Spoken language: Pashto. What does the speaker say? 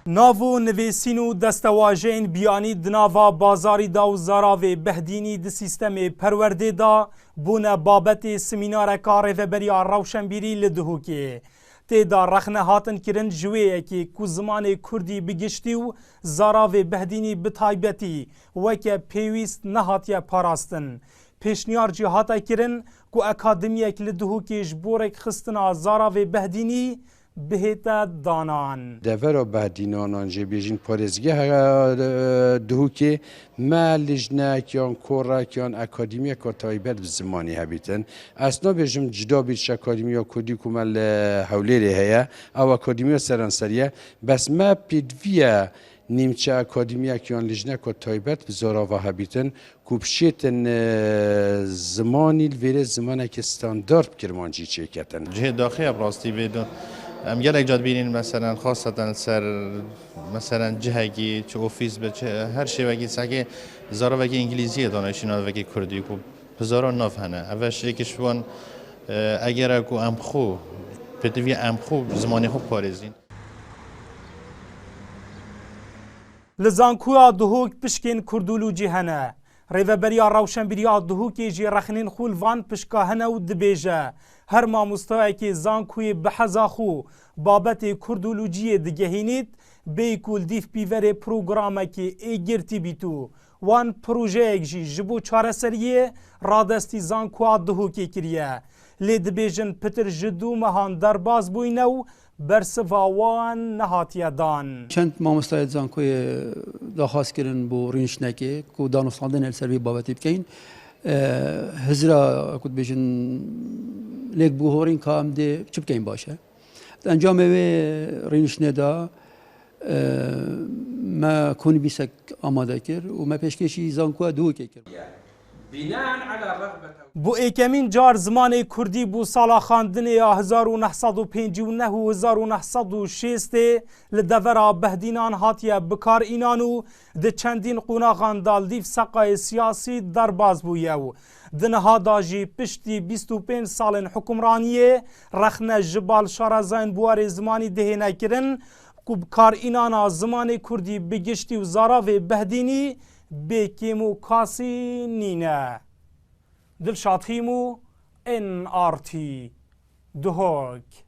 ناو نویسین و دستواژین بیانی دناوا بازاری دا و زاراوی بهدینی د سیستم پرورده دا بونه بابت سمینار کار رهبری روشنبیری لدهوکی تیدا رخنه هاتن کرن جویه که کو زمان کردی بگشتی و زاراوی بهدینی بتایبتی وکه پیویست نهاتیه پاراستن پیشنیار جهاتا کرن کو اکادمیک لدهوکی جبورک خستنا زاراوی بهدینی بهتا دانان دفر بهدینان جه بیشین پارزگی دهو که ما لجنه کیان کورا کیان اکادمی کتایبت زمانی هبیتن اصلا بیشم جدا بیش اکادمی کدی کمال حولی هیا او اکادمی سرانسریه بس ما پیدویه نیمچه اکادمی کیان لجنه کتایبت بزارا و هبیتن کوبشیتن زمانی الویره زمانه که استاندارد کرمانجی چه کتن جه داخلی براستی بیدون ام گلک جاد بینین مثلا خاصة سر مثلا جهگی چه اوفیس به چه هر شی وگی سعی زارا وگی انگلیسی دانشینا وگی کردی کو بزارا نافهنه اولش یکیش وان اگر کو ام خو پدوی ام خو زمانی خوب پارزین لزانکویا دهوک پشکین کردولو جهنه ریوبریا روشنبیریا دهوکی جی رخنین خولوان پشکاهنه و دبیجه هر ماموستایی که زانکوی بحزاخو بابت کردولوجی دگهینید بیکول دیف بیوره پروگرامه که ایگرتی بیتو وان پروژه اک جی جبو چاره سریه رادستی زانکویا دهوکی کریه لی دبیجن پتر جدو مهان درباز بوینو برسواوان نهاتیه دان چند مامۆستای زانکۆی داخوازکردن بۆ ڕینشتنەکێ و دانوستاندن سەروی بابەتی بکەین هزرا کوت بێژن لێک بوو هۆڕین کام دێ چ بکەین باشە ئەنجامەوێ ڕینشتنێدا مە کۆنویسێک ئامادە کرد و مە پێشکەشی زانکۆ دووکێ کرد بو ایکمین جار زمان کردی بو سالا خواندن 1959 و 1960 لدورا بهدینان هاتیه بکار اینانو ده چندین قوناغان دال دیف سقای سیاسی درباز بویو دنها داجی پشتی 25 سال حکمرانیه رخنه جبال شارزین بوار زمانی دهنه کرن که بکار اینانا زمان کردی بگشتی و زاراو بهدینی بیکیمو کاسی نینه دلشاد هیمو NRT دهوک